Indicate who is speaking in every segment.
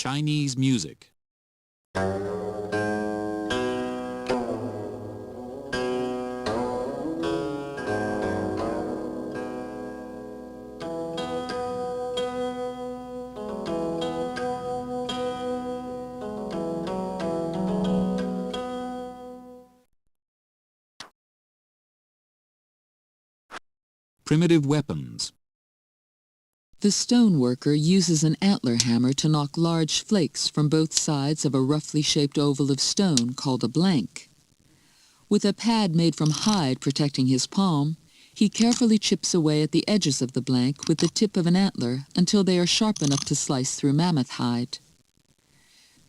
Speaker 1: Chinese music. Primitive weapons.
Speaker 2: The stoneworker uses an antler hammer to knock large flakes from both sides of a roughly shaped oval of stone called a blank. With a pad made from hide protecting his palm, he carefully chips away at the edges of the blank with the tip of an antler until they are sharp enough to slice through mammoth hide.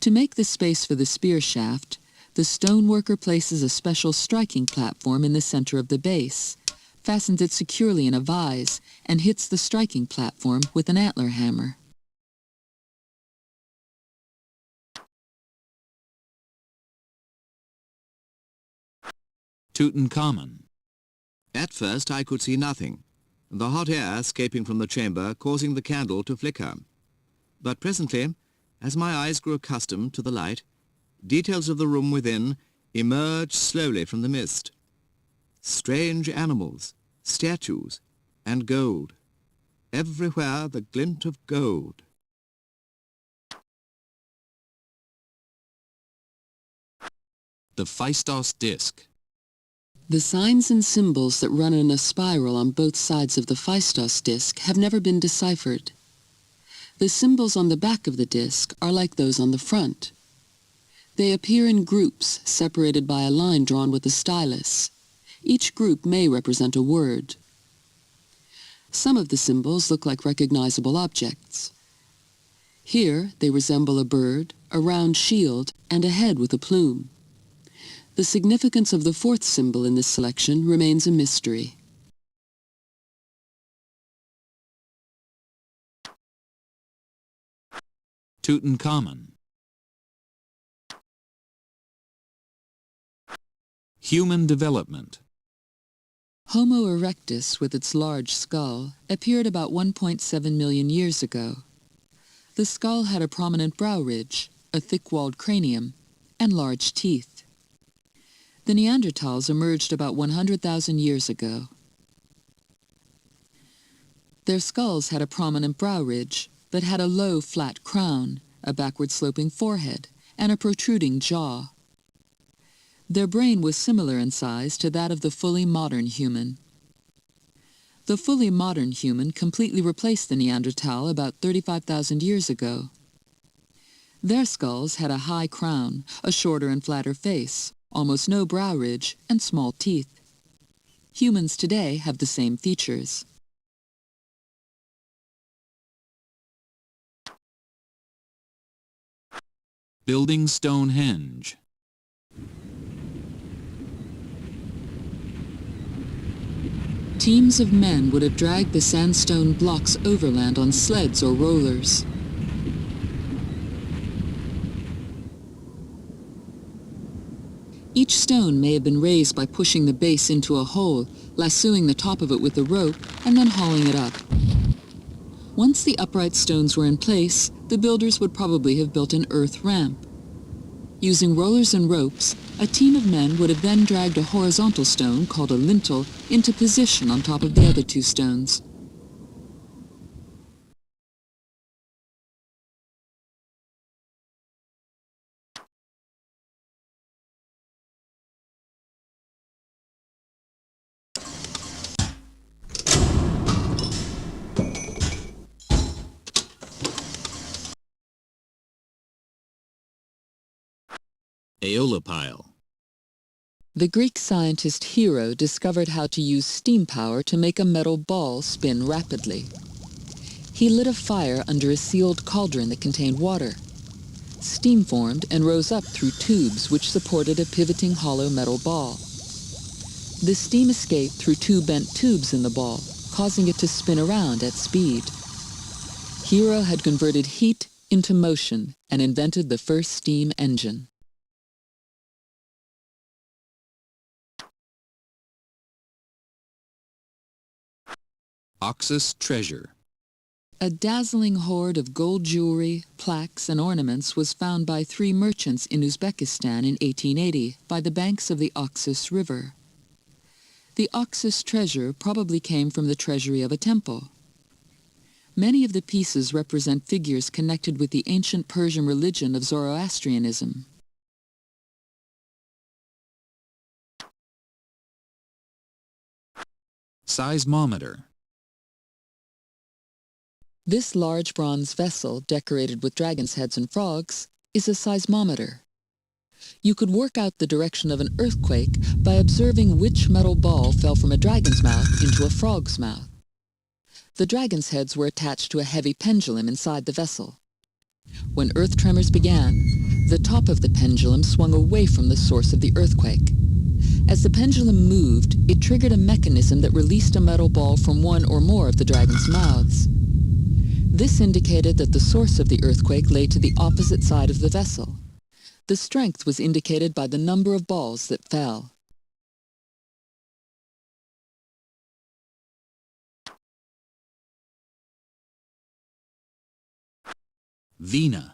Speaker 2: To make the space for the spear shaft, the stoneworker places a special striking platform in the center of the base, fastens it securely in a vise, and hits the striking platform with an antler hammer.
Speaker 1: Tutankhamun.
Speaker 3: At first I could see nothing, the hot air escaping from the chamber causing the candle to flicker. But presently, as my eyes grew accustomed to the light, details of the room within emerged slowly from the mist. Strange animals, statues, and gold. Everywhere the glint of gold.
Speaker 1: The Phaistos disk.
Speaker 2: The signs and symbols that run in a spiral on both sides of the Phaistos disk have never been deciphered. The symbols on the back of the disk are like those on the front. They appear in groups separated by a line drawn with a stylus. Each group may represent a word. Some of the symbols look like recognizable objects. Here they resemble a bird, a round shield, and a head with a plume. The significance of the fourth symbol in this selection remains a mystery.
Speaker 1: Tutankhamun. Human development.
Speaker 2: Homo erectus, with its large skull, appeared about 1.7 million years ago. The skull had a prominent brow ridge, a thick-walled cranium, and large teeth. The Neanderthals emerged about 100,000 years ago. Their skulls had a prominent brow ridge, but had a low, flat crown, a backward-sloping forehead, and a protruding jaw. Their brain was similar in size to that of the fully modern human. The fully modern human completely replaced the Neanderthal about 35,000 years ago. Their skulls had a high crown, a shorter and flatter face, almost no brow ridge, and small teeth. Humans today have the same features.
Speaker 1: Building Stonehenge.
Speaker 2: Teams of men would have dragged the sandstone blocks overland on sleds or rollers. Each stone may have been raised by pushing the base into a hole, lassoing the top of it with a rope, and then hauling it up. Once the upright stones were in place, the builders would probably have built an earth ramp. Using rollers and ropes, a team of men would have then dragged a horizontal stone, called a lintel, into position on top of the other two stones.
Speaker 1: Aeolipile.
Speaker 2: The Greek scientist Hero discovered how to use steam power to make a metal ball spin rapidly. He lit a fire under a sealed cauldron that contained water. Steam formed and rose up through tubes which supported a pivoting hollow metal ball. The steam escaped through two bent tubes in the ball, causing it to spin around at speed. Hero had converted heat into motion and invented the first steam engine.
Speaker 1: Oxus treasure.
Speaker 2: A dazzling hoard of gold jewelry, plaques, and ornaments was found by 3 merchants in Uzbekistan in 1880 by the banks of the Oxus River. The Oxus treasure probably came from the treasury of a temple. Many of the pieces represent figures connected with the ancient Persian religion of Zoroastrianism.
Speaker 1: Seismometer.
Speaker 2: This large bronze vessel, decorated with dragons' heads and frogs, is a seismometer. You could work out the direction of an earthquake by observing which metal ball fell from a dragon's mouth into a frog's mouth. The dragon's heads were attached to a heavy pendulum inside the vessel. When earth tremors began, the top of the pendulum swung away from the source of the earthquake. As the pendulum moved, it triggered a mechanism that released a metal ball from one or more of the dragon's mouths. This indicated that the source of the earthquake lay to the opposite side of the vessel. The strength was indicated by the number of balls that fell.
Speaker 1: Vina.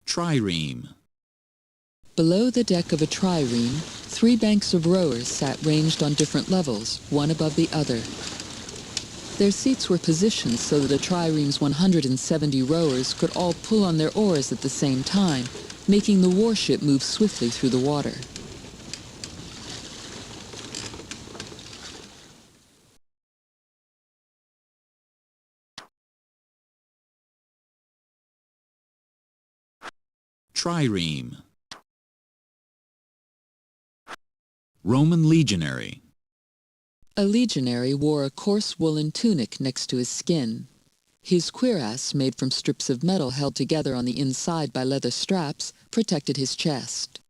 Speaker 1: Trireme.
Speaker 2: Below the deck of a trireme, 3 banks of rowers sat ranged on different levels, one above the other. Their seats were positioned so that a trireme's 170 rowers could all pull on their oars at the same time, making the warship move swiftly through the water.
Speaker 1: Trireme. Roman legionary.
Speaker 2: A legionary wore a coarse woolen tunic next to his skin. His cuirass, made from strips of metal held together on the inside by leather straps, protected his chest.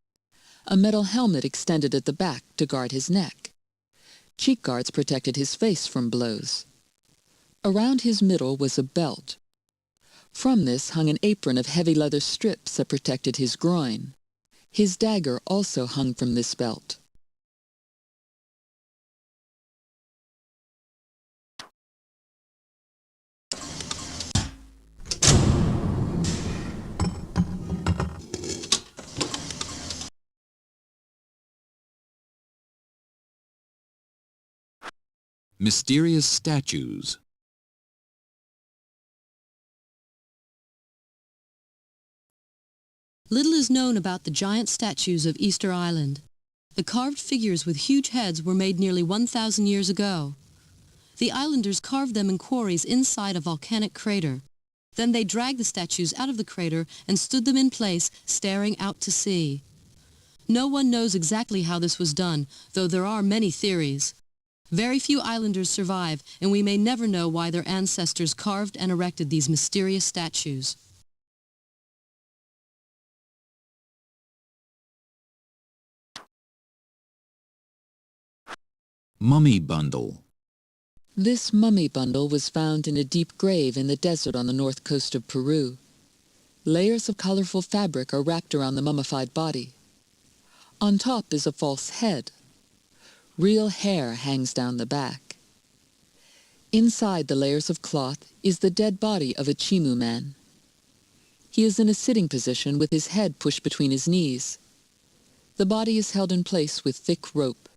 Speaker 2: A metal helmet extended at the back to guard his neck. Cheek guards protected his face from blows. Around his middle was a belt. From this hung an apron of heavy leather strips that protected his groin. His dagger also hung from this belt.
Speaker 1: Mysterious statues.
Speaker 4: Little is known about the giant statues of Easter Island. The carved figures with huge heads were made nearly 1,000 years ago. The islanders carved them in quarries inside a volcanic crater. Then they dragged the statues out of the crater and stood them in place, staring out to sea. No one knows exactly how this was done, though there are many theories. Very few islanders survive, and we may never know why their ancestors carved and erected these mysterious statues.
Speaker 1: Mummy bundle.
Speaker 2: This mummy bundle was found in a deep grave in the desert on the north coast of Peru. Layers of colorful fabric are wrapped around the mummified body. On top is a false head. Real hair hangs down the back. Inside the layers of cloth is the dead body of a Chimu man. He is in a sitting position with his head pushed between his knees. The body is held in place with thick rope.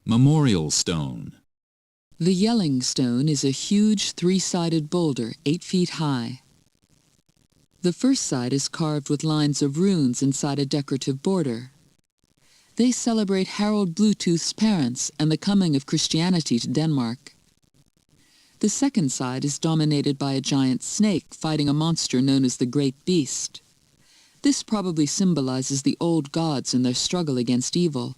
Speaker 1: Memorial stone.
Speaker 2: The Yelling Stone is a huge 3-sided boulder 8 feet high. The first side is carved with lines of runes inside a decorative border. They celebrate Harold Bluetooth's parents and the coming of Christianity to Denmark. The second side is dominated by a giant snake fighting a monster known as the Great Beast. This probably symbolizes the old gods and their struggle against evil.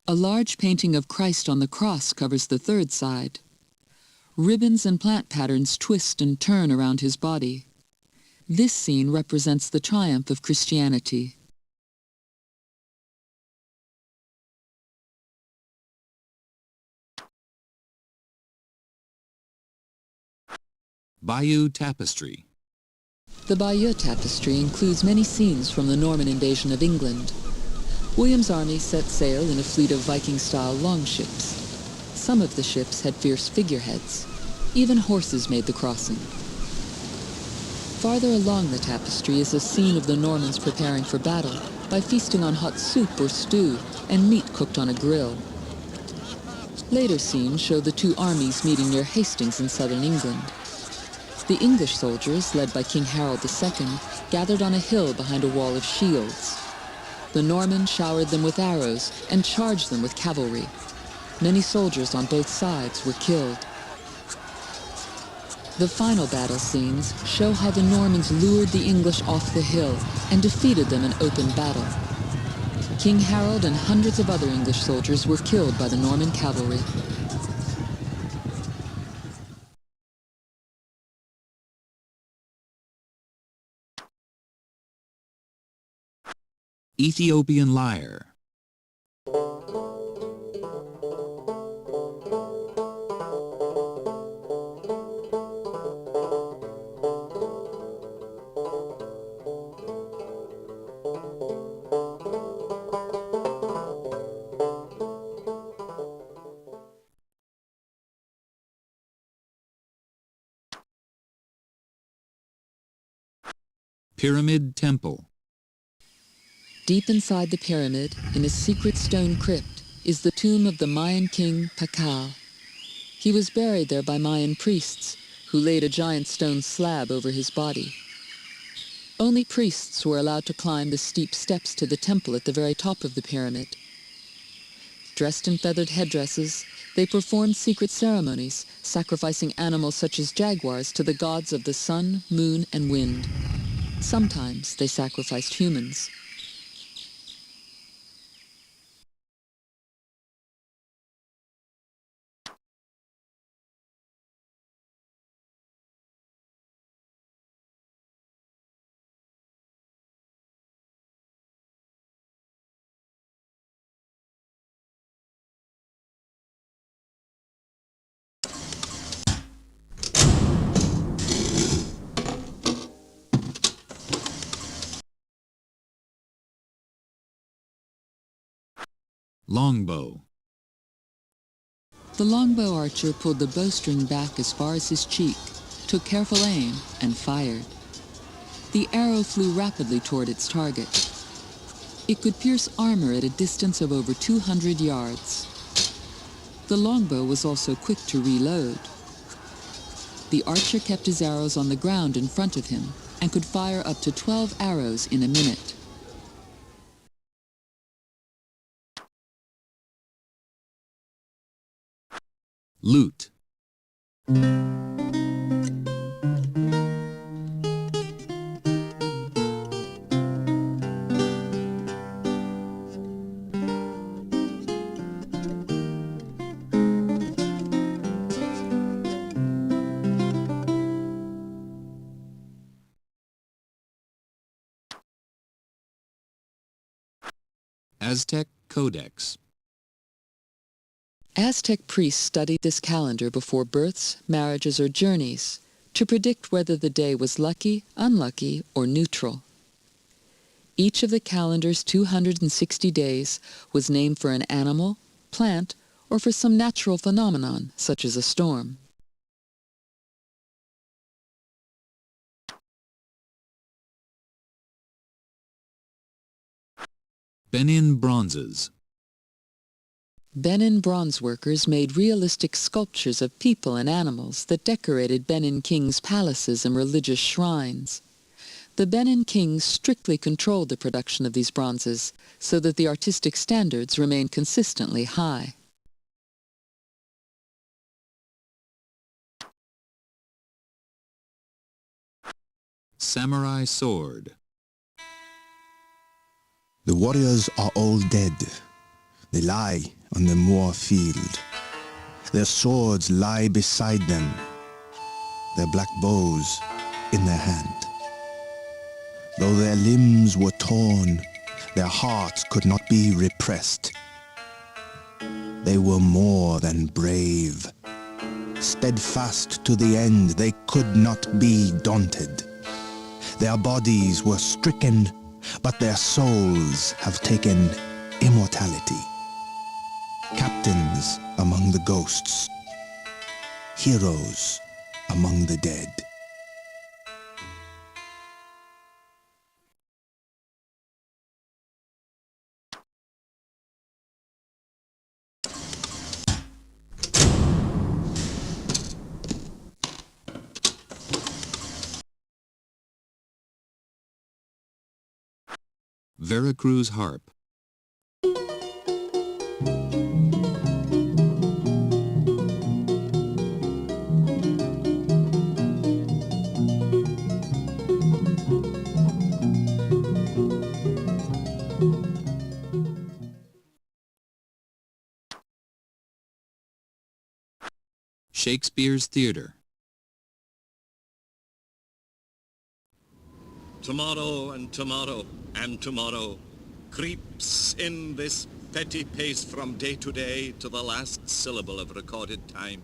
Speaker 2: A large painting of Christ on the cross covers the third side. Ribbons and plant patterns twist and turn around his body. This scene represents the triumph of Christianity.
Speaker 1: Bayeux Tapestry.
Speaker 2: The Bayeux Tapestry includes many scenes from the Norman invasion of England. William's army set sail in a fleet of Viking-style longships. Some of the ships had fierce figureheads. Even horses made the crossing. Farther along the tapestry is a scene of the Normans preparing for battle by feasting on hot soup or stew and meat cooked on a grill. Later scenes show the two armies meeting near Hastings in southern England. The English soldiers, led by King Harold II, gathered on a hill behind a wall of shields. The Normans showered them with arrows and charged them with cavalry. Many soldiers on both sides were killed. The final battle scenes show how the Normans lured the English off the hill and defeated them in open battle. King Harold and hundreds of other English soldiers were killed by the Norman cavalry.
Speaker 1: Ethiopian lyre. Pyramid Temple.
Speaker 2: Deep inside the pyramid, in a secret stone crypt, is the tomb of the Mayan king Pakal. He was buried there by Mayan priests, who laid a giant stone slab over his body. Only priests were allowed to climb the steep steps to the temple at the very top of the pyramid. Dressed in feathered headdresses, they performed secret ceremonies, sacrificing animals such as jaguars to the gods of the sun, moon, and wind. Sometimes they sacrificed humans.
Speaker 1: Longbow.
Speaker 2: The longbow archer pulled the bowstring back as far as his cheek, took careful aim, and fired. The arrow flew rapidly toward its target. It could pierce armor at a distance of over 200 yards. The longbow was also quick to reload. The archer kept his arrows on the ground in front of him and could fire up to 12 arrows in a minute.
Speaker 1: Lute. Aztec Codex.
Speaker 2: Aztec priests studied this calendar before births, marriages, or journeys to predict whether the day was lucky, unlucky, or neutral. Each of the calendar's 260 days was named for an animal, plant, or for some natural phenomenon, such as a storm.
Speaker 1: Benin bronzes.
Speaker 2: Benin bronze workers made realistic sculptures of people and animals that decorated Benin kings' palaces and religious shrines. The Benin kings strictly controlled the production of these bronzes so that the artistic standards remained consistently high.
Speaker 1: Samurai sword.
Speaker 5: The warriors are all dead. They lie on the moor field. Their swords lie beside them, their black bows in their hand. Though their limbs were torn, their hearts could not be repressed. They were more than brave. Steadfast to the end, they could not be daunted. Their bodies were stricken, but their souls have taken immortality. Captains among the ghosts, heroes among the dead.
Speaker 1: Veracruz harp. Shakespeare's Theatre.
Speaker 6: Tomorrow and tomorrow and tomorrow creeps in this petty pace from day to day to the last syllable of recorded time.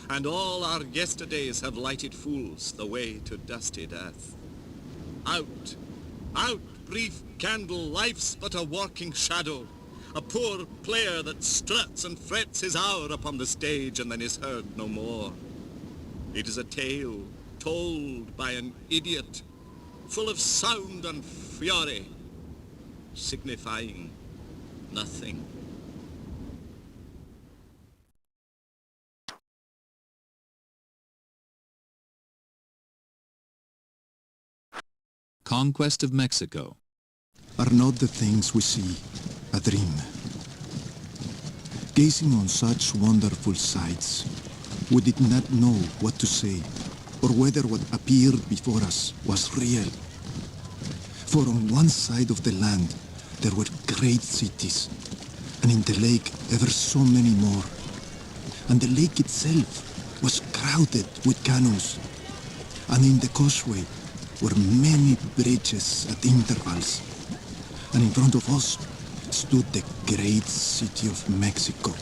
Speaker 6: And all our yesterdays have lighted fools the way to dusty death. Out, out, brief candle, life's but a walking shadow, a poor player that struts and frets his hour upon the stage and then is heard no more. It is a tale told by an idiot, full of sound and fury, signifying nothing.
Speaker 1: Conquest of Mexico.
Speaker 7: Are not the things we see a dream? Gazing on such wonderful sights, we did not know what to say, or whether what appeared before us was real. For on one side of the land there were great cities, and in the lake ever so many more. And the lake itself was crowded with canoes, and in the causeway were many bridges at intervals. And in front of us stood the great city of Mexico.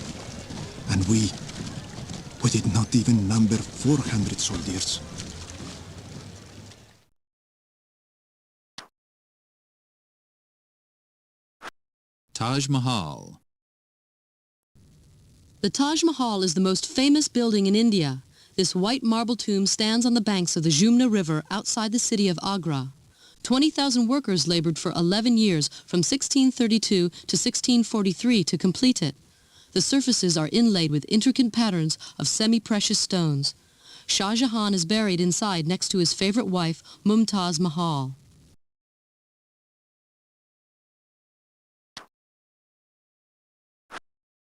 Speaker 7: And we did not even number 400 soldiers.
Speaker 1: Taj Mahal.
Speaker 4: The Taj Mahal is the most famous building in India. This white marble tomb stands on the banks of the Jumna River outside the city of Agra. 20,000 workers labored for 11 years from 1632 to 1643 to complete it. The surfaces are inlaid with intricate patterns of semi-precious stones. Shah Jahan is buried inside next to his favorite wife, Mumtaz Mahal.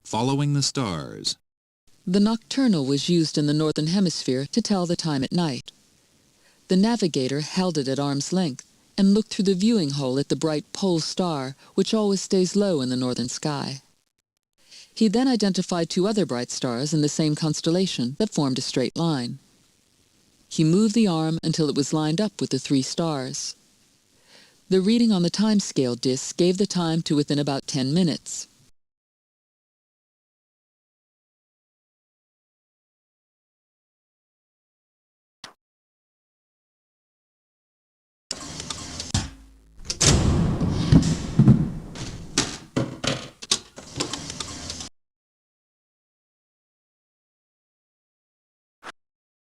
Speaker 1: Following the Stars.
Speaker 2: The nocturnal was used in the Northern Hemisphere to tell the time at night. The navigator held it at arm's length and looked through the viewing hole at the bright pole star, which always stays low in the northern sky. He then identified two other bright stars in the same constellation that formed a straight line. He moved the arm until it was lined up with the three stars. The reading on the time scale disc gave the time to within about 10 minutes.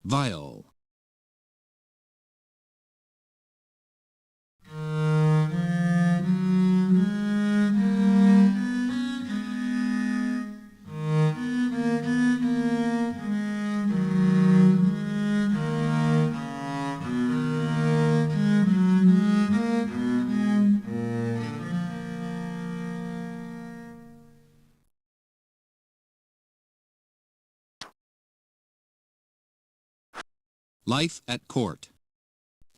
Speaker 1: Viol. Life at Court.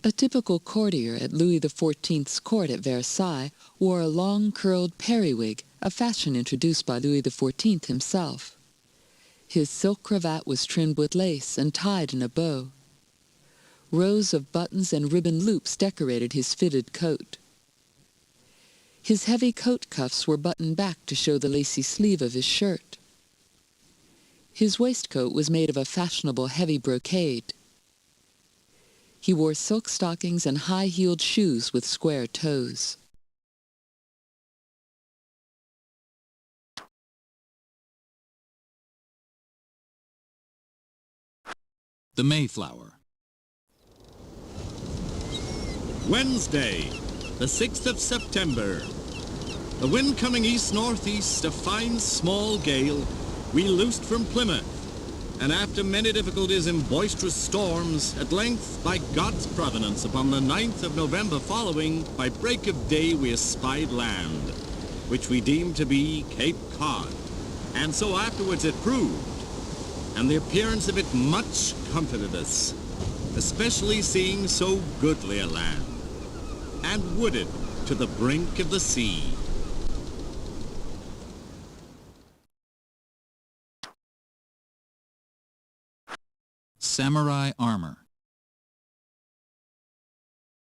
Speaker 2: A typical courtier at Louis XIV's court at Versailles wore a long curled periwig a fashion introduced by Louis XIV himself. His silk cravat was trimmed with lace and tied in a bow. Rows of buttons and ribbon loops decorated his fitted coat. His heavy coat cuffs were buttoned back to show the lacy sleeve of his shirt. His waistcoat was made of a fashionable heavy brocade. He wore silk stockings and high-heeled shoes with square toes.
Speaker 1: The Mayflower.
Speaker 6: Wednesday, the 6th of September. The wind coming east-northeast, a fine small gale, we loosed from Plymouth, and after many difficulties in boisterous storms, at length, by God's providence, upon the 9th of November following, by break of day we espied land, which we deemed to be Cape Cod, and so afterwards it proved, and the appearance of it much comforted us, especially seeing so goodly a land, and wooded to the brink of the sea.
Speaker 1: Samurai armor.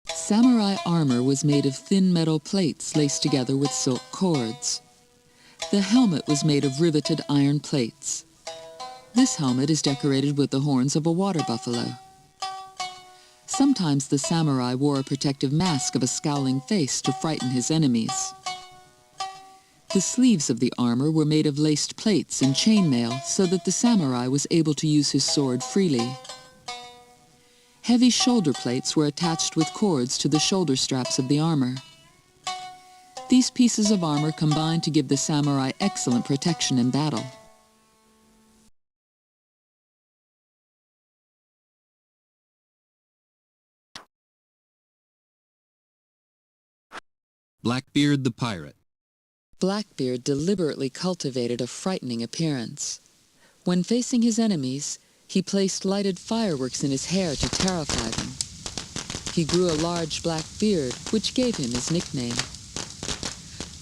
Speaker 2: Samurai armor was made of thin metal plates laced together with silk cords. The helmet was made of riveted iron plates. This helmet is decorated with the horns of a water buffalo. Sometimes the samurai wore a protective mask of a scowling face to frighten his enemies. The sleeves of the armor were made of laced plates and chainmail so that the samurai was able to use his sword freely. Heavy shoulder plates were attached with cords to the shoulder straps of the armor. These pieces of armor combined to give the samurai excellent protection in battle.
Speaker 1: Blackbeard the pirate.
Speaker 2: Blackbeard deliberately cultivated a frightening appearance. When facing his enemies, he placed lighted fireworks in his hair to terrify them. He grew a large black beard, which gave him his nickname.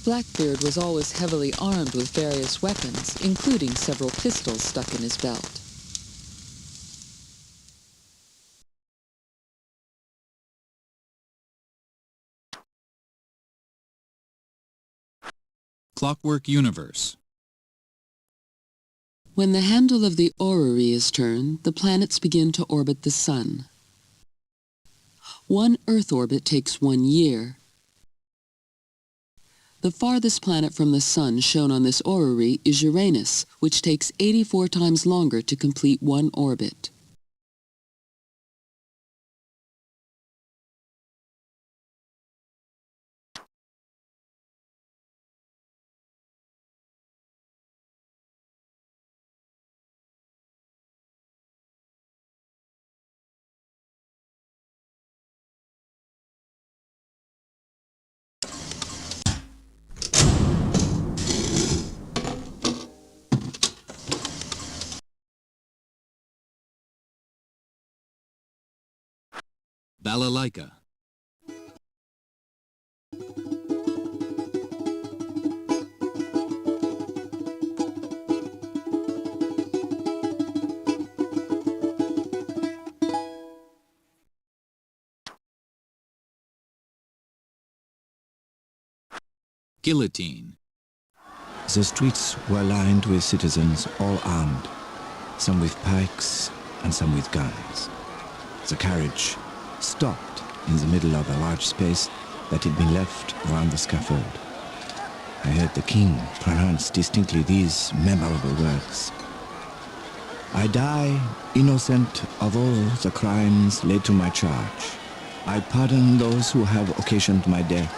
Speaker 2: Blackbeard was always heavily armed with various weapons, including several pistols stuck in his belt.
Speaker 1: Clockwork Universe.
Speaker 2: When the handle of the orrery is turned, the planets begin to orbit the sun. One Earth orbit takes 1 year. The farthest planet from the sun shown on this orrery is Uranus, which takes 84 times longer to complete 1 orbit.
Speaker 1: Balalaika. Guillotine.
Speaker 5: The streets were lined with citizens, all armed, some with pikes and some with guns. The carriage stopped in the middle of a large space that had been left around the scaffold. I heard the king pronounce distinctly these memorable words: "I die innocent of all the crimes laid to my charge. I pardon those who have occasioned my death,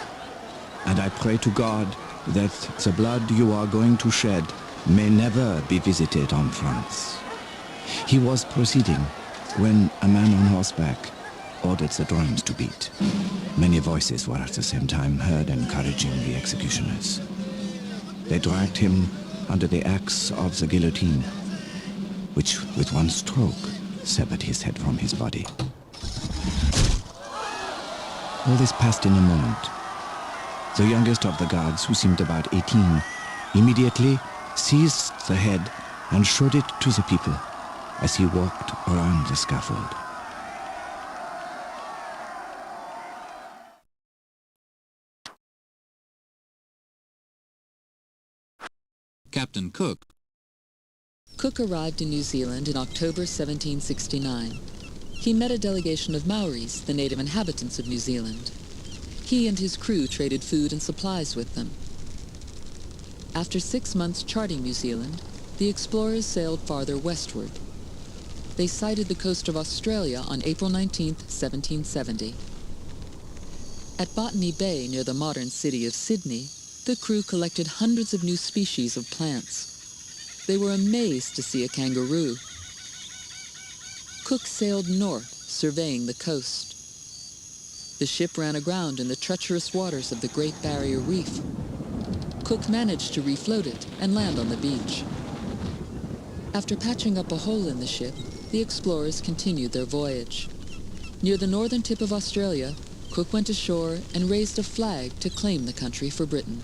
Speaker 5: and I pray to God that the blood you are going to shed may never be visited on France." He was proceeding when a man on horseback ordered the drums to beat. Many voices were at the same time heard encouraging the executioners. They dragged him under the axe of the guillotine, which with one stroke severed his head from his body. All this passed in a moment. the youngest of the guards, who seemed about 18, immediately seized the head and showed it to the people as he walked around the scaffold.
Speaker 1: Captain Cook.
Speaker 2: Cook arrived in New Zealand in October 1769. He met a delegation of Maoris, the native inhabitants of New Zealand. He and his crew traded food and supplies with them. After 6 months charting New Zealand, the explorers sailed farther westward. They sighted the coast of Australia on April 19, 1770. At Botany Bay, near the modern city of Sydney, the crew collected hundreds of new species of plants. They were amazed to see a kangaroo. Cook sailed north, surveying the coast. The ship ran aground in the treacherous waters of the Great Barrier Reef. Cook managed to refloat it and land on the beach. After patching up a hole in the ship, the explorers continued their voyage. Near the northern tip of Australia, Cook went ashore and raised a flag to claim the country for Britain.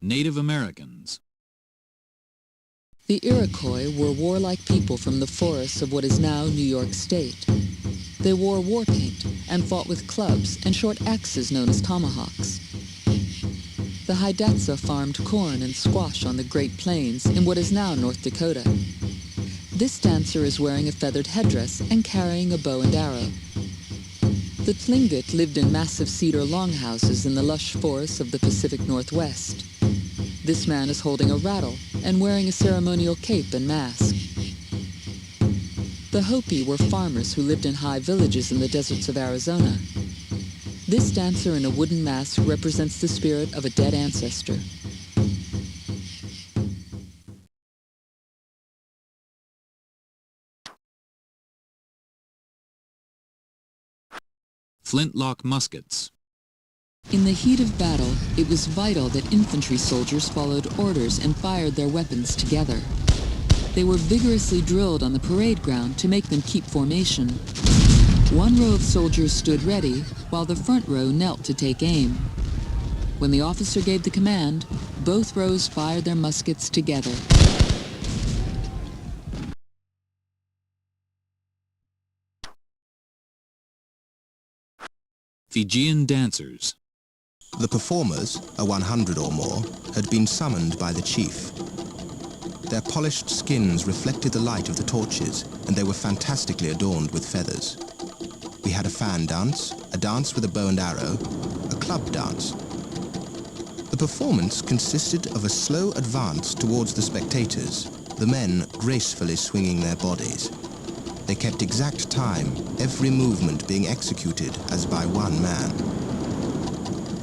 Speaker 1: Native Americans.
Speaker 2: The Iroquois were warlike people from the forests of what is now New York State. They wore war paint and fought with clubs and short axes known as tomahawks. The Hidatsa farmed corn and squash on the Great Plains in what is now North Dakota. This dancer is wearing a feathered headdress and carrying a bow and arrow. The Tlingit lived in massive cedar longhouses in the lush forests of the Pacific Northwest. This man is holding a rattle and wearing a ceremonial cape and mask. The Hopi were farmers who lived in high villages in the deserts of Arizona. This dancer in a wooden mask represents the spirit of a dead ancestor.
Speaker 1: Flintlock muskets.
Speaker 2: In the heat of battle, it was vital that infantry soldiers followed orders and fired their weapons together. They were vigorously drilled on the parade ground to make them keep formation. One row of soldiers stood ready, while the front row knelt to take aim. When the officer gave the command, both rows fired their muskets together.
Speaker 1: Fijian dancers.
Speaker 5: The performers, a 100 or more, had been summoned by the chief. Their polished skins reflected the light of the torches, and they were fantastically adorned with feathers. We had a fan dance, a dance with a bow and arrow, a club dance. The performance consisted of a slow advance towards the spectators, the men gracefully swinging their bodies. They kept exact time, every movement being executed as by one man.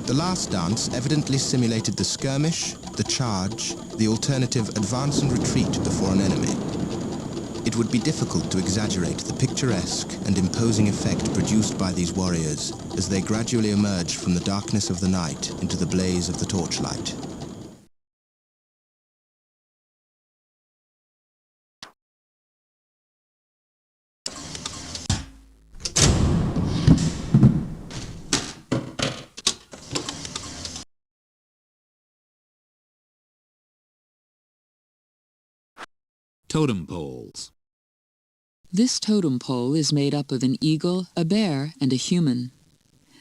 Speaker 5: The last dance evidently simulated the skirmish, the charge, the alternative advance and retreat before an enemy. It would be difficult to exaggerate the picturesque and imposing effect produced by these warriors as they gradually emerged from the darkness of the night into the blaze of the torchlight.
Speaker 1: Totem poles.
Speaker 2: This totem pole is made up of an eagle, a bear, and a human.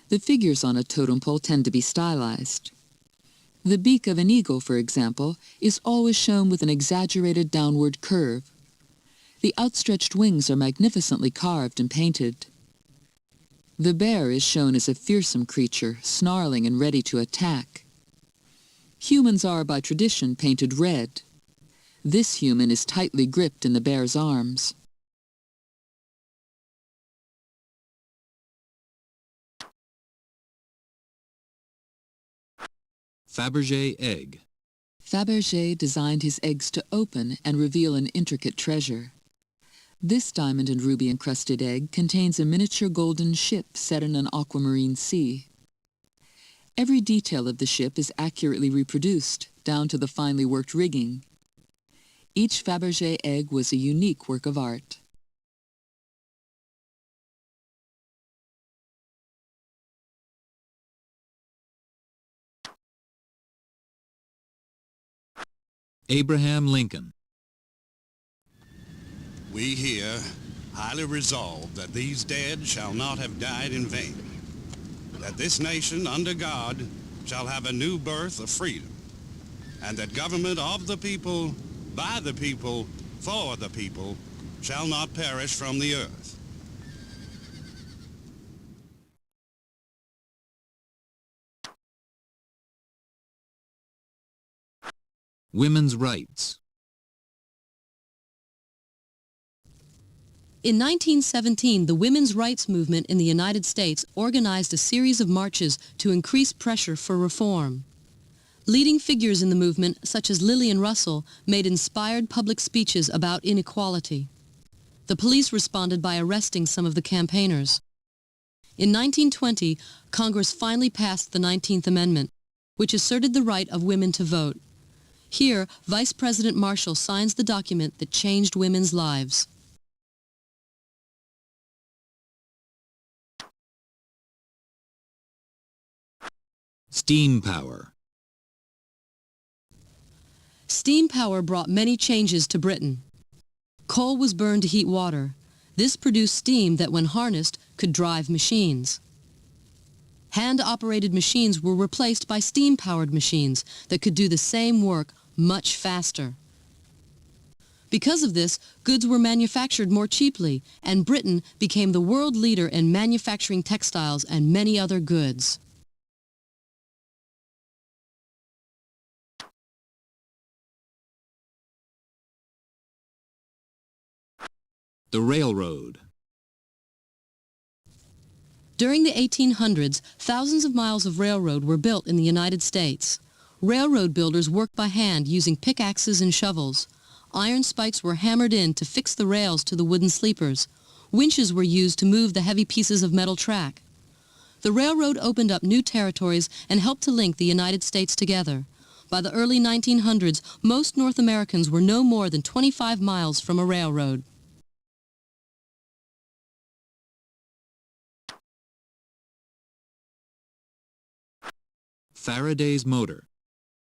Speaker 2: The figures on a totem pole tend to be stylized. The beak of an eagle, for example, is always shown with an exaggerated downward curve. The outstretched wings are magnificently carved and painted. The bear is shown as a fearsome creature, snarling and ready to attack. Humans are, by tradition, painted red. This human is tightly gripped in the bear's arms.
Speaker 1: Fabergé egg.
Speaker 2: Fabergé designed his eggs to open and reveal an intricate treasure. This diamond and ruby encrusted egg contains a miniature golden ship set in an aquamarine sea. Every detail of the ship is accurately reproduced, down to the finely worked rigging. Each Fabergé egg was a unique work of art.
Speaker 1: Abraham Lincoln.
Speaker 8: We here highly resolve that these dead shall not have died in vain, that this nation under God shall have a new birth of freedom, and that government of the people, by the people, for the people, shall not perish from the earth.
Speaker 1: Women's rights.
Speaker 4: In 1917, the women's rights movement in the United States organized a series of marches to increase pressure for reform. Leading figures in the movement, such as Lillian Russell, made inspired public speeches about inequality. The police responded by arresting some of the campaigners. In 1920, Congress finally passed the 19th Amendment, which asserted the right of women to vote. Here, Vice President Marshall signs the document that changed women's lives.
Speaker 1: Steam power.
Speaker 4: Steam power brought many changes to Britain. Coal was burned to heat water. This produced steam that, when harnessed, could drive machines. Hand-operated machines were replaced by steam-powered machines that could do the same work much faster. Because of this, goods were manufactured more cheaply, and Britain became the world leader in manufacturing textiles and many other goods.
Speaker 1: The railroad.
Speaker 4: During the 1800s, thousands of miles of railroad were built in the United States. Railroad builders worked by hand using pickaxes and shovels. Iron spikes were hammered in to fix the rails to the wooden sleepers. Winches were used to move the heavy pieces of metal track. The railroad opened up new territories and helped to link the United States together. By the early 1900s, most North Americans were no more than 25 miles from a railroad.
Speaker 1: Faraday's motor.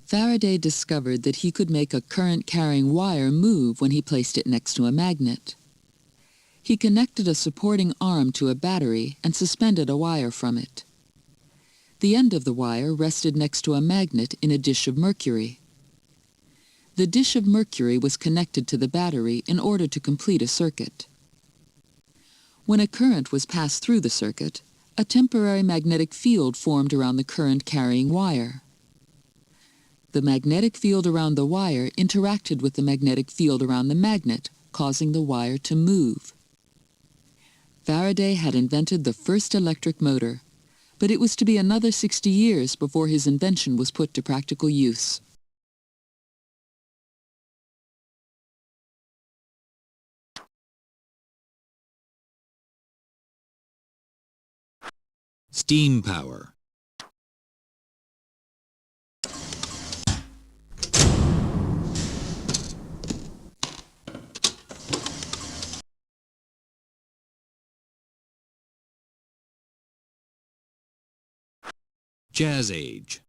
Speaker 2: Faraday discovered that he could make a current-carrying wire move when he placed it next to a magnet. He connected a supporting arm to a battery and suspended a wire from it. The end of the wire rested next to a magnet in a dish of mercury. The dish of mercury was connected to the battery in order to complete a circuit. When a current was passed through the circuit, a temporary magnetic field formed around the current-carrying wire. The magnetic field around the wire interacted with the magnetic field around the magnet, causing the wire to move. Faraday had invented the first electric motor, but it was to be another 60 years before his invention was put to practical use.
Speaker 1: Steam power. Jazz Age.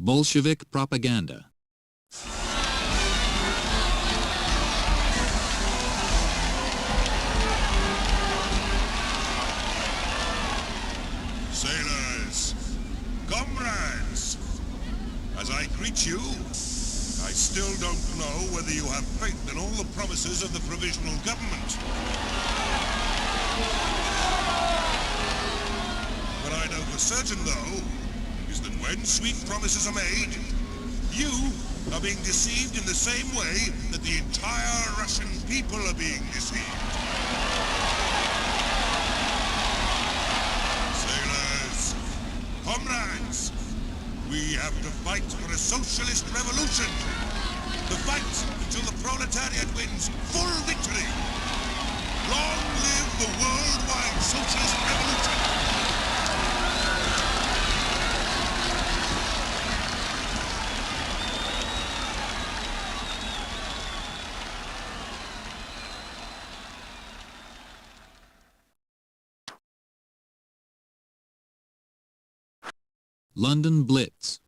Speaker 1: Bolshevik propaganda.
Speaker 8: Sailors, comrades, as I greet you, I still don't know
Speaker 9: whether you have faith in all the promises of the provisional government. What I know for certain, though, is that when sweet promises are made, you are being deceived in the same way that the entire Russian people are being deceived. Sailors, comrades, we have to fight for a socialist revolution. To fight until the proletariat wins full victory. Long live the worldwide socialist revolution!
Speaker 1: London Blitz.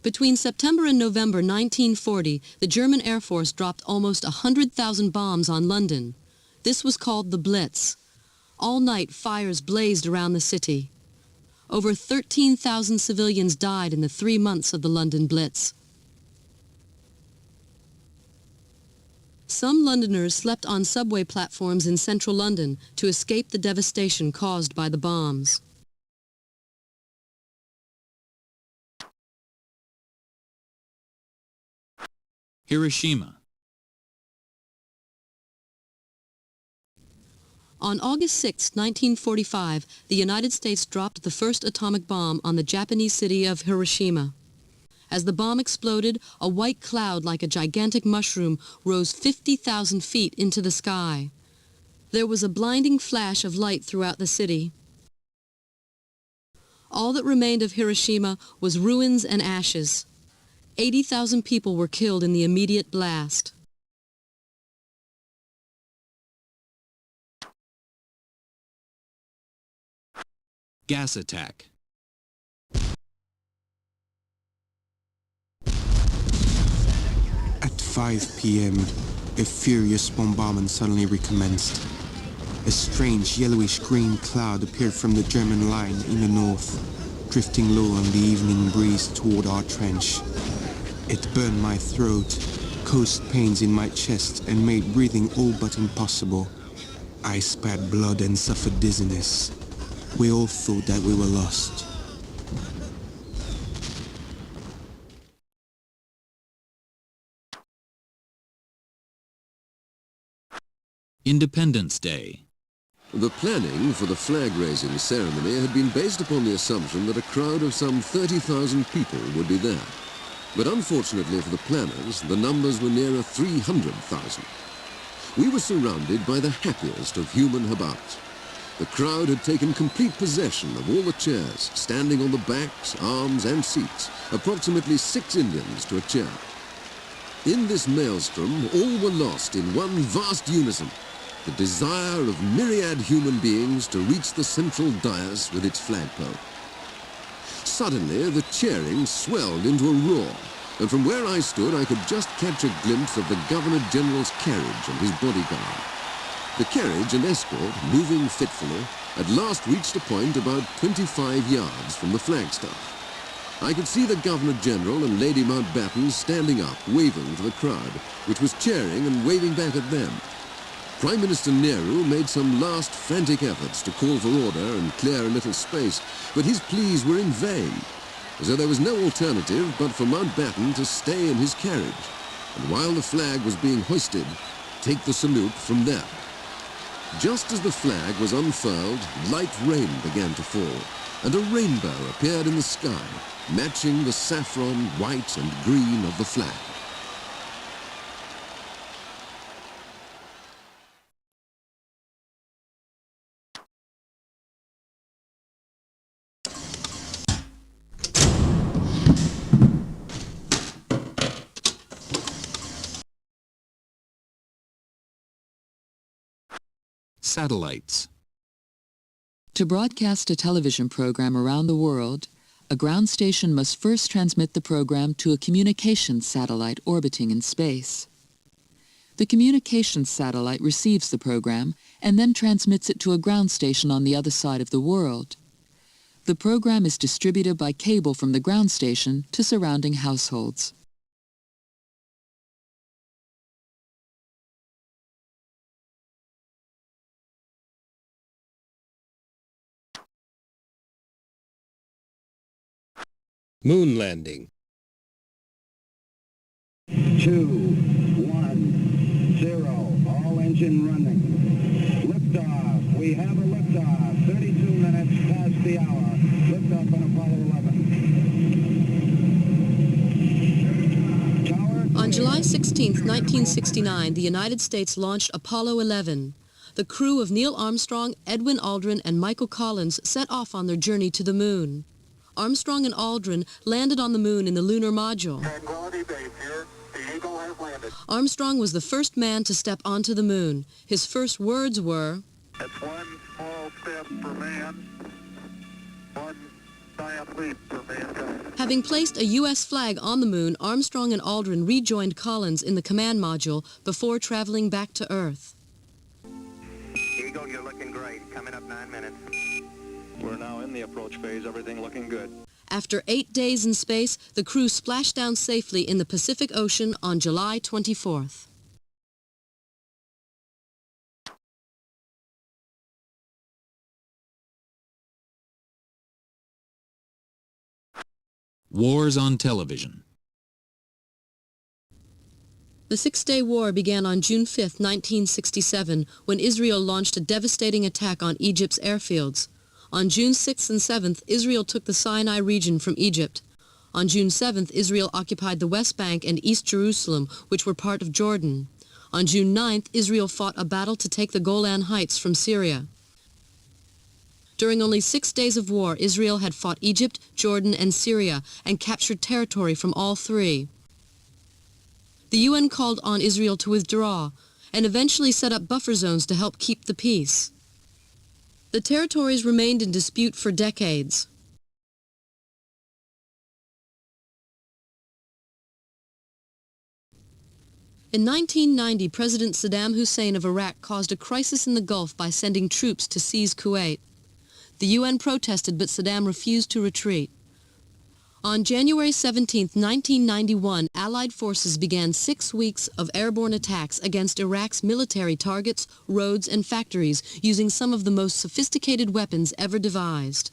Speaker 4: Between September and November 1940, the German Air Force dropped almost 100,000 bombs on London. This was called the Blitz. All night, fires blazed around the city. Over 13,000 civilians died in the 3 months of the London Blitz. Some Londoners slept on subway platforms in central London to escape the devastation caused by the bombs.
Speaker 1: Hiroshima.
Speaker 4: On August 6, 1945, the United States dropped the first atomic bomb on the Japanese city of Hiroshima. As the bomb exploded, a white cloud like a gigantic mushroom rose 50,000 feet into the sky. There was a blinding flash of light throughout the city. All that remained of Hiroshima was ruins and ashes. 80,000 people were killed in the immediate blast.
Speaker 1: Gas attack.
Speaker 10: At 5 p.m., a furious bombardment suddenly recommenced. A strange yellowish-green cloud appeared from the German line in the north, drifting low on the evening breeze toward our trench. It burned my throat, caused pains in my chest, and made breathing all but impossible. I spat blood and suffered dizziness. We all thought that we were lost.
Speaker 1: Independence Day.
Speaker 11: The planning for the flag-raising ceremony had been based upon the assumption that a crowd of some 30,000 people would be there. But unfortunately for the planners, the numbers were nearer 300,000. We were surrounded by the happiest of human habats. The crowd had taken complete possession of all the chairs, standing on the backs, arms and seats, approximately 6 Indians to a chair. In this maelstrom, all were lost in one vast unison, the desire of myriad human beings to reach the central dais with its flagpole. Suddenly, the cheering swelled into a roar, and from where I stood, I could just catch a glimpse of the Governor-General's carriage and his bodyguard. The carriage and escort, moving fitfully, at last reached a point about 25 yards from the flagstaff. I could see the Governor-General and Lady Mountbatten standing up, waving to the crowd, which was cheering and waving back at them. Prime Minister Nehru made some last frantic efforts to call for order and clear a little space, but his pleas were in vain, as though there was no alternative but for Mountbatten to stay in his carriage, and while the flag was being hoisted, take the salute from there. Just as the flag was unfurled, light rain began to fall, and a rainbow appeared in the sky, matching the saffron, white and green of the flag.
Speaker 1: Satellites.
Speaker 2: To broadcast a television program around the world, a ground station must first transmit the program to a communications satellite orbiting in space. The communications satellite receives the program and then transmits it to a ground station on the other side of the world. The program is distributed by cable from the ground station to surrounding households.
Speaker 12: Moon landing.
Speaker 13: 2, 1, 0. All engine running. Liftoff. We have a liftoff. 32 minutes past the hour. Liftoff on Apollo 11. Tower.
Speaker 4: On July 16, 1969, the United States launched Apollo 11. The crew of Neil Armstrong, Edwin Aldrin, and Michael Collins set off on their journey to the moon. Armstrong and Aldrin landed on the moon in the lunar module.
Speaker 13: Tranquility Base here. The Eagle has landed.
Speaker 4: Armstrong was the first man to step onto the moon. His first words were,
Speaker 13: That's one small step for man, one giant leap for mankind.
Speaker 4: having placed a U.S. flag on the moon, Armstrong and Aldrin rejoined Collins in the command module before traveling back to Earth.
Speaker 13: Eagle, you're looking great. Coming up 9 minutes. We're now in the approach phase. Everything looking good.
Speaker 4: After 8 days in space, the crew splashed down safely in the Pacific Ocean on July 24th.
Speaker 1: Wars on television.
Speaker 4: The Six-Day War began on June 5, 1967, when Israel launched a devastating attack on Egypt's airfields. On June 6th and 7th, Israel took the Sinai region from Egypt. On June 7th, Israel occupied the West Bank and East Jerusalem, which were part of Jordan. On June 9th, Israel fought a battle to take the Golan Heights from Syria. During only 6 days of war, Israel had fought Egypt, Jordan, and Syria, and captured territory from all three. The UN called on Israel to withdraw, and eventually set up buffer zones to help keep the peace. The territories remained in dispute for decades. In 1990, President Saddam Hussein of Iraq caused a crisis in the Gulf by sending troops to seize Kuwait. The UN protested, but Saddam refused to retreat. On January 17, 1991, Allied forces began 6 weeks of airborne attacks against Iraq's military targets, roads, and factories, using some of the most sophisticated weapons ever devised.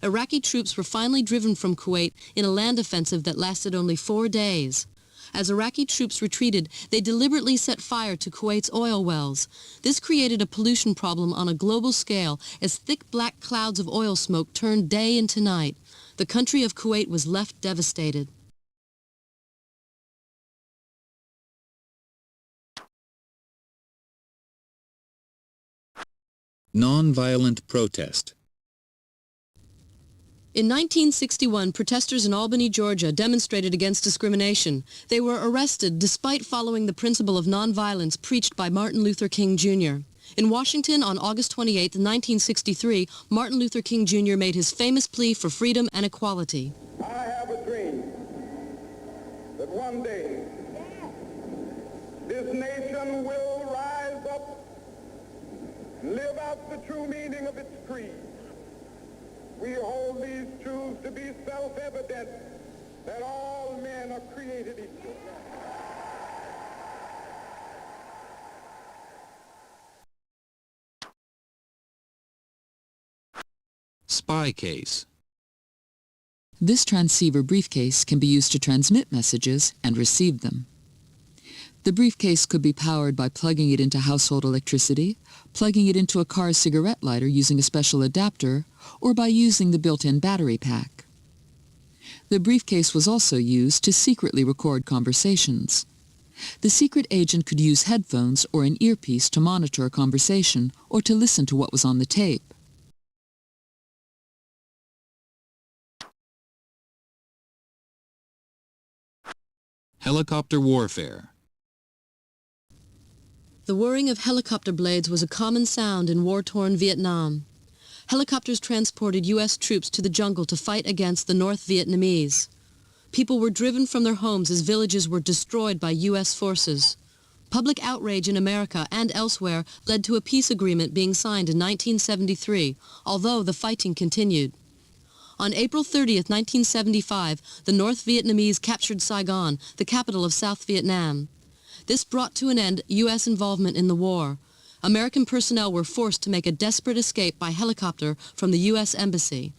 Speaker 4: Iraqi troops were finally driven from Kuwait in a land offensive that lasted only 4 days. As Iraqi troops retreated, they deliberately set fire to Kuwait's oil wells. This created a pollution problem on a global scale as thick black clouds of oil smoke turned day into night. The country of Kuwait was left devastated.
Speaker 1: Nonviolent protest.
Speaker 4: In 1961, protesters in Albany, Georgia demonstrated against discrimination. They were arrested despite following the principle of nonviolence preached by Martin Luther King, Jr. In Washington on August 28, 1963, Martin Luther King, Jr. made his famous plea for freedom and equality.
Speaker 13: I have a dream that one day this nation will rise up and live out the true meaning of its creed. We hold these truths to be self-evident, that all men are created equal.
Speaker 1: Spy case.
Speaker 2: This transceiver briefcase can be used to transmit messages and receive them. The briefcase could be powered by plugging it into household electricity, plugging it into a car's cigarette lighter using a special adapter, or by using the built-in battery pack. The briefcase was also used to secretly record conversations. The secret agent could use headphones or an earpiece to monitor a conversation or to listen to what was on the tape.
Speaker 1: Helicopter warfare.
Speaker 4: The whirring of helicopter blades was a common sound in war-torn Vietnam. Helicopters transported U.S. troops to the jungle to fight against the North Vietnamese. People were driven from their homes as villages were destroyed by U.S. forces. Public outrage in America and elsewhere led to a peace agreement being signed in 1973, although the fighting continued. On April 30, 1975, the North Vietnamese captured Saigon, the capital of South Vietnam. This brought to an end U.S. involvement in the war. American personnel were forced to make a desperate escape by helicopter from the U.S. Embassy.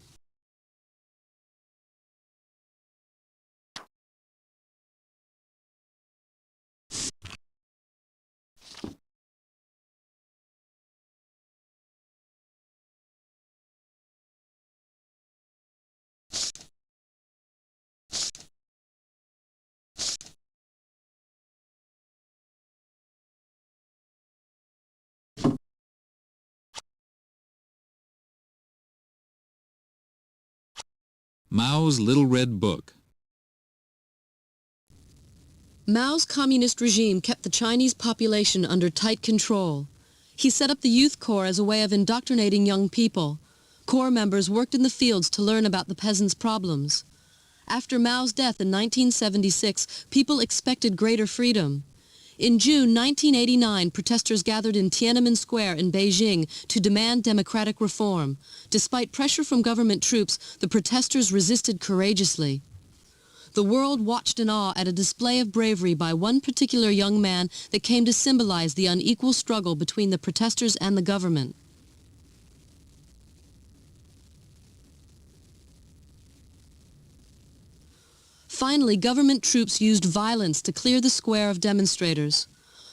Speaker 1: Mao's Little Red Book.
Speaker 4: Mao's communist regime kept the Chinese population under tight control. He set up the Youth Corps as a way of indoctrinating young people. Corps members worked in the fields to learn about the peasants' problems. After Mao's death in 1976, people expected greater freedom. In June 1989, protesters gathered in Tiananmen Square in Beijing to demand democratic reform. Despite pressure from government troops, the protesters resisted courageously. The world watched in awe at a display of bravery by one particular young man that came to symbolize the unequal struggle between the protesters and the government. Finally, government troops used violence to clear the square of demonstrators.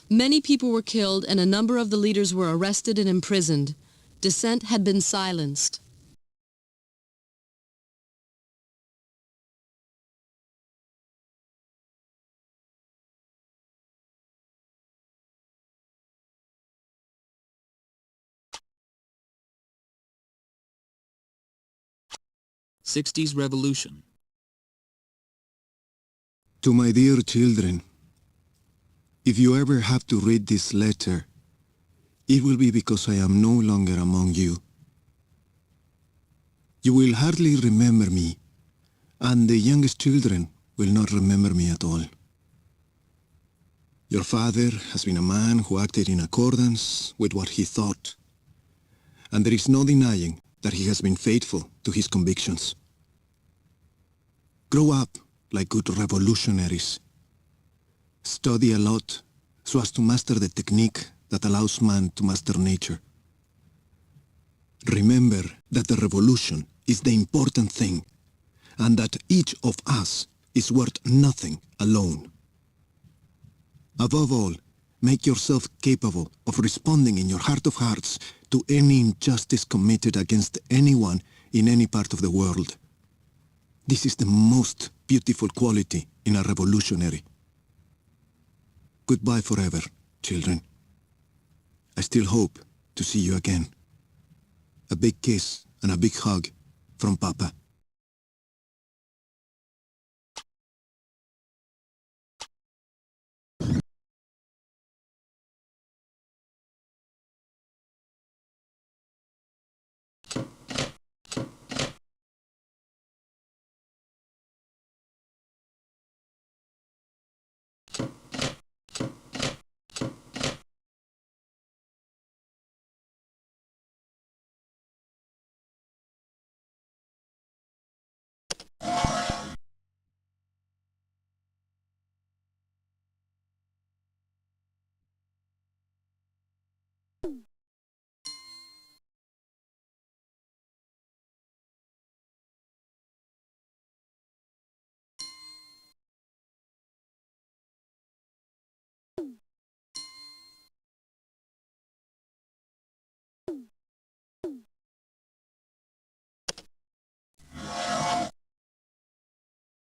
Speaker 4: Many people were killed and a number of the leaders were arrested and imprisoned. Dissent had been silenced.
Speaker 1: '60s Revolution.
Speaker 7: To my dear children, if you ever have to read this letter, it will be because I am no longer among you. You will hardly remember me, and the youngest children will not remember me at all. Your father has been a man who acted in accordance with what he thought, and there is no denying that he has been faithful to his convictions. Grow up like good revolutionaries. Study a lot so as to master the technique that allows man to master nature. Remember that the revolution is the important thing, and that each of us is worth nothing alone. Above all, make yourself capable of responding in your heart of hearts to any injustice committed against anyone in any part of the world. This is the most beautiful quality in a revolutionary. Goodbye forever, children. I still hope to see you again. A big kiss and a big hug from Papa.